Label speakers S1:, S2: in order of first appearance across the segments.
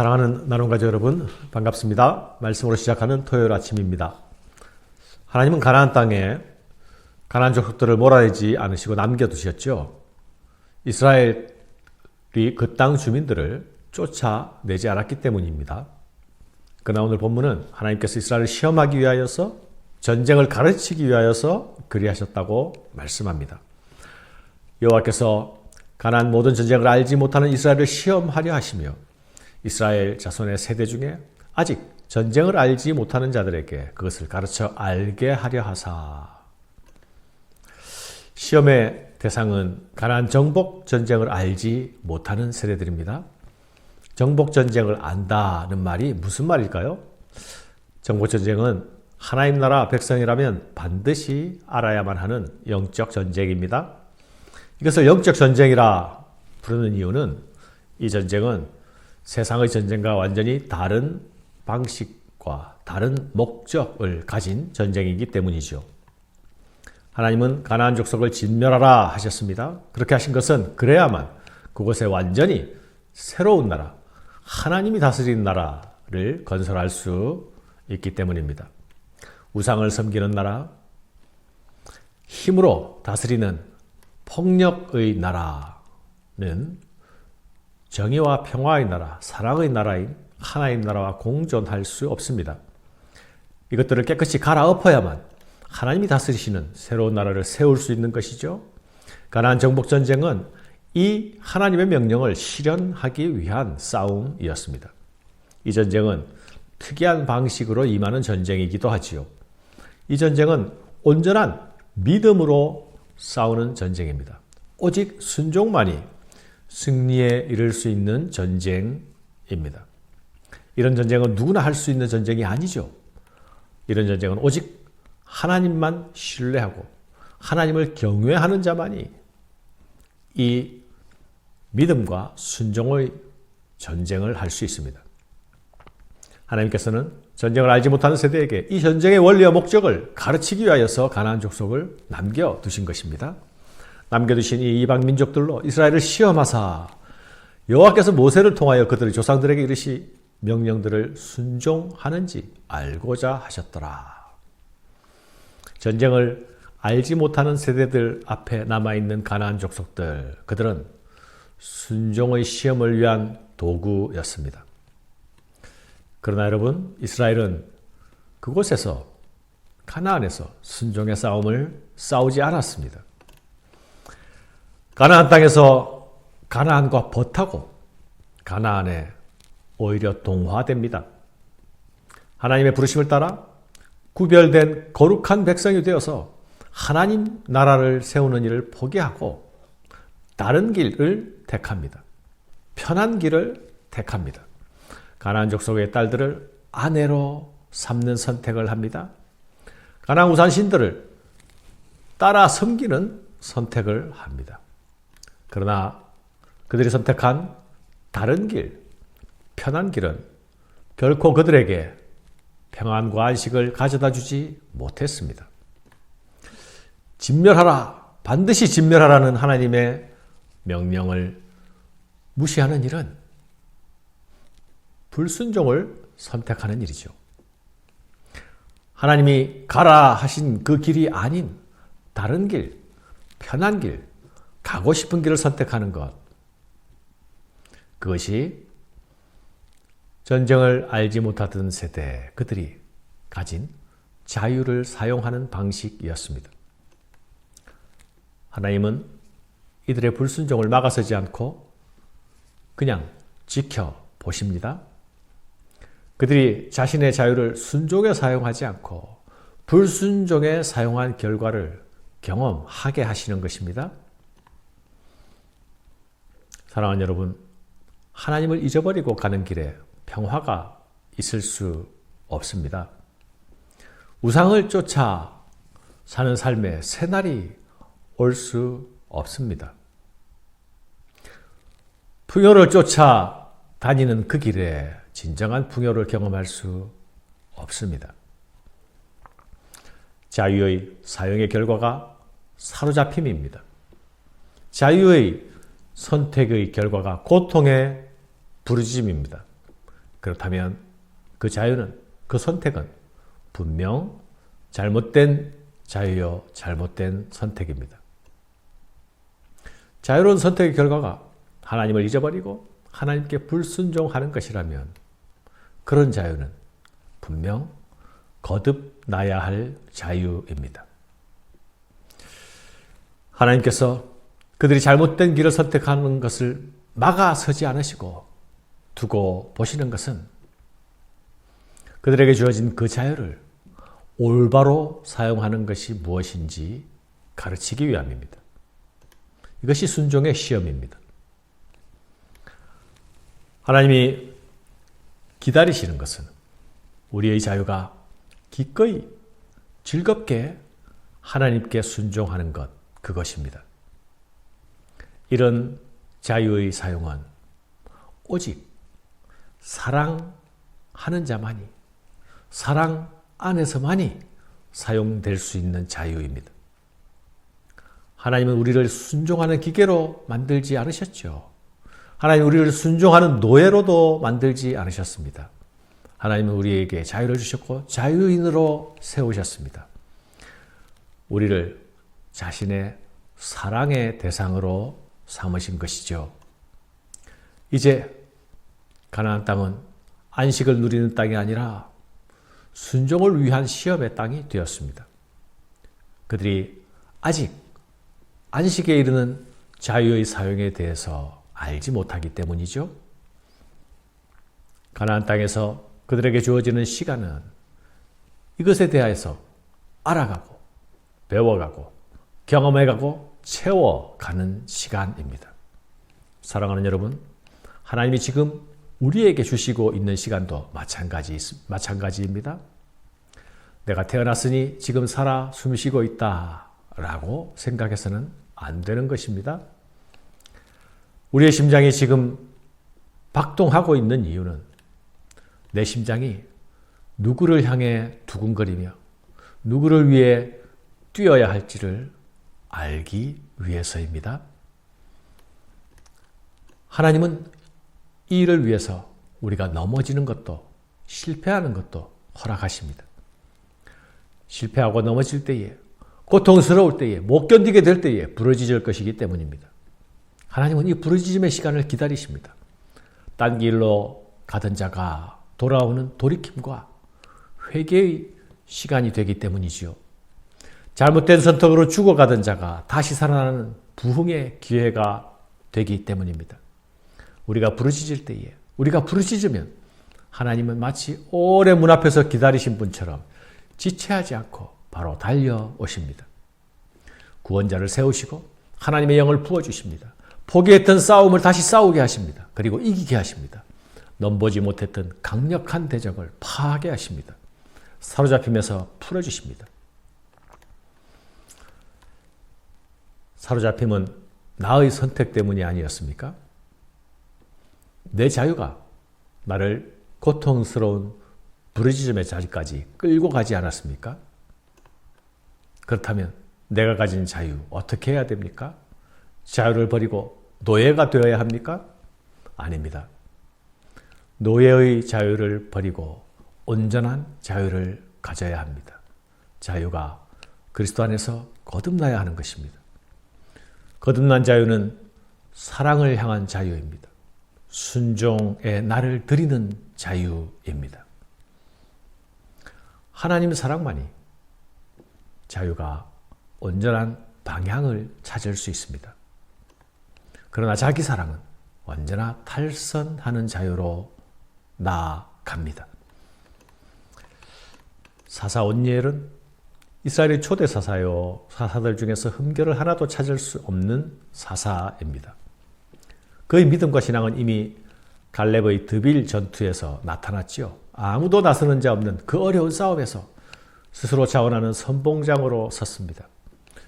S1: 사랑하는 나눔가족 여러분, 반갑습니다. 말씀으로 시작하는 토요일 아침입니다. 하나님은 가나안 땅에 가나안 족속들을 몰아내지 않으시고 남겨두셨죠. 이스라엘이 그 땅 주민들을 쫓아내지 않았기 때문입니다. 그러나 오늘 본문은 하나님께서 이스라엘을 시험하기 위하여서, 전쟁을 가르치기 위하여서 그리하셨다고 말씀합니다. 여호와께서 가나안 모든 전쟁을 알지 못하는 이스라엘을 시험하려 하시며, 이스라엘 자손의 세대 중에 아직 전쟁을 알지 못하는 자들에게 그것을 가르쳐 알게 하려 하사. 시험의 대상은 가나안 정복 전쟁을 알지 못하는 세대들입니다. 정복 전쟁을 안다는 말이 무슨 말일까요? 정복 전쟁은 하나님 나라 백성이라면 반드시 알아야만 하는 영적 전쟁입니다. 이것을 영적 전쟁이라 부르는 이유는 이 전쟁은 세상의 전쟁과 완전히 다른 방식과 다른 목적을 가진 전쟁이기 때문이죠. 하나님은 가나안 족속을 진멸하라 하셨습니다. 그렇게 하신 것은 그래야만 그곳에 완전히 새로운 나라, 하나님이 다스리는 나라를 건설할 수 있기 때문입니다. 우상을 섬기는 나라, 힘으로 다스리는 폭력의 나라는 정의와 평화의 나라, 사랑의 나라인 하나님 나라와 공존할 수 없습니다. 이것들을 깨끗이 갈아엎어야만 하나님이 다스리시는 새로운 나라를 세울 수 있는 것이죠. 가나안 정복 전쟁은 이 하나님의 명령을 실현하기 위한 싸움이었습니다. 이 전쟁은 특이한 방식으로 임하는 전쟁이기도 하지요. 이 전쟁은 온전한 믿음으로 싸우는 전쟁입니다. 오직 순종만이 승리에 이를 수 있는 전쟁입니다. 이런 전쟁은 누구나 할 수 있는 전쟁이 아니죠. 이런 전쟁은 오직 하나님만 신뢰하고 하나님을 경외하는 자만이 이 믿음과 순종의 전쟁을 할 수 있습니다. 하나님께서는 전쟁을 알지 못하는 세대에게 이 전쟁의 원리와 목적을 가르치기 위하여서 가나안 족속을 남겨두신 것입니다. 남겨두신 이 이방 민족들로 이스라엘을 시험하사 여호와께서 모세를 통하여 그들의 조상들에게 이르시 명령들을 순종하는지 알고자 하셨더라. 전쟁을 알지 못하는 세대들 앞에 남아있는 가나안 족속들, 그들은 순종의 시험을 위한 도구였습니다. 그러나 여러분, 이스라엘은 그곳에서, 가나안에서 순종의 싸움을 싸우지 않았습니다. 가나안 땅에서 가나안과 벗하고 가나안에 오히려 동화됩니다. 하나님의 부르심을 따라 구별된 거룩한 백성이 되어서 하나님 나라를 세우는 일을 포기하고 다른 길을 택합니다. 편한 길을 택합니다. 가나안 족속의 딸들을 아내로 삼는 선택을 합니다. 가나안 우상 신들을 따라 섬기는 선택을 합니다. 그러나 그들이 선택한 다른 길, 편한 길은 결코 그들에게 평안과 안식을 가져다 주지 못했습니다. 진멸하라, 반드시 진멸하라는 하나님의 명령을 무시하는 일은 불순종을 선택하는 일이죠. 하나님이 가라 하신 그 길이 아닌 다른 길, 편한 길, 가고 싶은 길을 선택하는 것, 그것이 전쟁을 알지 못하던 세대, 그들이 가진 자유를 사용하는 방식이었습니다. 하나님은 이들의 불순종을 막아서지 않고 그냥 지켜보십니다. 그들이 자신의 자유를 순종에 사용하지 않고 불순종에 사용한 결과를 경험하게 하시는 것입니다. 사랑하는 여러분, 하나님을 잊어버리고 가는 길에 평화가 있을 수 없습니다. 우상을 쫓아 사는 삶에 새날이 올 수 없습니다. 풍요를 쫓아 다니는 그 길에 진정한 풍요를 경험할 수 없습니다. 자유의 사용의 결과가 사로잡힘입니다. 자유의 선택의 결과가 고통의 부르짖음입니다. 그렇다면 그 자유는, 그 선택은 분명 잘못된 자유요, 잘못된 선택입니다. 자유로운 선택의 결과가 하나님을 잊어버리고 하나님께 불순종하는 것이라면 그런 자유는 분명 거듭나야 할 자유입니다. 하나님께서 그들이 잘못된 길을 선택하는 것을 막아서지 않으시고 두고 보시는 것은 그들에게 주어진 그 자유를 올바로 사용하는 것이 무엇인지 가르치기 위함입니다. 이것이 순종의 시험입니다. 하나님이 기다리시는 것은 우리의 자유가 기꺼이 즐겁게 하나님께 순종하는 것, 그것입니다. 이런 자유의 사용은 오직 사랑하는 자만이, 사랑 안에서만이 사용될 수 있는 자유입니다. 하나님은 우리를 순종하는 기계로 만들지 않으셨죠. 하나님은 우리를 순종하는 노예로도 만들지 않으셨습니다. 하나님은 우리에게 자유를 주셨고 자유인으로 세우셨습니다. 우리를 자신의 사랑의 대상으로 삼으신 것이죠. 이제 가나안 땅은 안식을 누리는 땅이 아니라 순종을 위한 시험의 땅이 되었습니다. 그들이 아직 안식에 이르는 자유의 사용에 대해서 알지 못하기 때문이죠. 가나안 땅에서 그들에게 주어지는 시간은 이것에 대해서 알아가고 배워가고 경험해가고 채워가는 시간입니다. 사랑하는 여러분, 하나님이 지금 우리에게 주시고 있는 시간도 마찬가지입니다. 내가 태어났으니 지금 살아 숨쉬고 있다라고 생각해서는 안 되는 것입니다. 우리의 심장이 지금 박동하고 있는 이유는 내 심장이 누구를 향해 두근거리며 누구를 위해 뛰어야 할지를 알기 위해서입니다. 하나님은 이 일을 위해서 우리가 넘어지는 것도 실패하는 것도 허락하십니다. 실패하고 넘어질 때에, 고통스러울 때에, 못 견디게 될 때에 부러지질 것이기 때문입니다. 하나님은 이 부르짖음의 시간을 기다리십니다. 딴 길로 가던 자가 돌아오는 돌이킴과 회개의 시간이 되기 때문이지요. 잘못된 선택으로 죽어가던 자가 다시 살아나는 부흥의 기회가 되기 때문입니다. 우리가 부르짖을 때에, 우리가 부르짖으면 하나님은 마치 오래 문 앞에서 기다리신 분처럼 지체하지 않고 바로 달려오십니다. 구원자를 세우시고 하나님의 영을 부어주십니다. 포기했던 싸움을 다시 싸우게 하십니다. 그리고 이기게 하십니다. 넘보지 못했던 강력한 대적을 파하게 하십니다. 사로잡힘에서 풀어주십니다. 사로잡힘은 나의 선택 때문이 아니었습니까? 내 자유가 나를 고통스러운 부르짖음의 자리까지 끌고 가지 않았습니까? 그렇다면 내가 가진 자유 어떻게 해야 됩니까? 자유를 버리고 노예가 되어야 합니까? 아닙니다. 노예의 자유를 버리고 온전한 자유를 가져야 합니다. 자유가 그리스도 안에서 거듭나야 하는 것입니다. 거듭난 자유는 사랑을 향한 자유입니다. 순종에 나를 드리는 자유입니다. 하나님 사랑만이 자유가 온전한 방향을 찾을 수 있습니다. 그러나 자기 사랑은 언제나 탈선하는 자유로 나아갑니다. 사사 온니엘은 이스라엘의 초대 사사요, 사사들 중에서 흠결을 하나도 찾을 수 없는 사사입니다. 그의 믿음과 신앙은 이미 갈렙의 드빌 전투에서 나타났지요. 아무도 나서는 자 없는 그 어려운 싸움에서 스스로 자원하는 선봉장으로 섰습니다.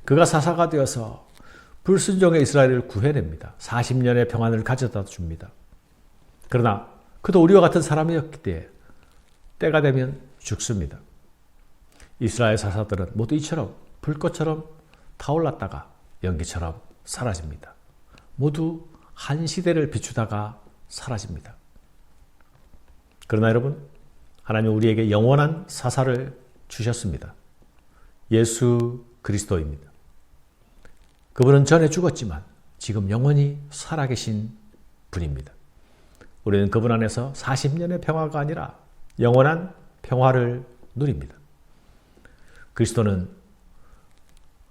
S1: 그가 사사가 되어서 불순종의 이스라엘을 구해냅니다. 40년의 평안을 가져다 줍니다. 그러나 그도 우리와 같은 사람이었기 때문에 때가 되면 죽습니다. 이스라엘 사사들은 모두 이처럼 불꽃처럼 타올랐다가 연기처럼 사라집니다. 모두 한 시대를 비추다가 사라집니다. 그러나 여러분, 하나님은 우리에게 영원한 사사를 주셨습니다. 예수 그리스도입니다. 그분은 전에 죽었지만 지금 영원히 살아계신 분입니다. 우리는 그분 안에서 40년의 평화가 아니라 영원한 평화를 누립니다. 그리스도는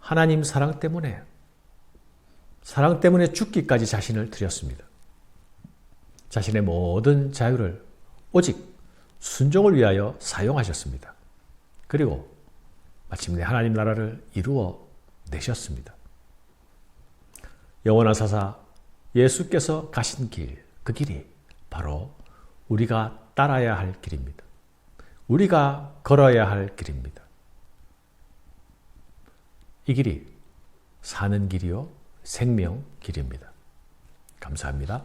S1: 하나님 사랑 때문에 죽기까지 자신을 드렸습니다. 자신의 모든 자유를 오직 순종을 위하여 사용하셨습니다. 그리고 마침내 하나님 나라를 이루어 내셨습니다. 영원한 사사 예수께서 가신 길, 그 길이 바로 우리가 따라야 할 길입니다. 우리가 걸어야 할 길입니다. 이 길이 사는 길이요 생명 길입니다. 감사합니다.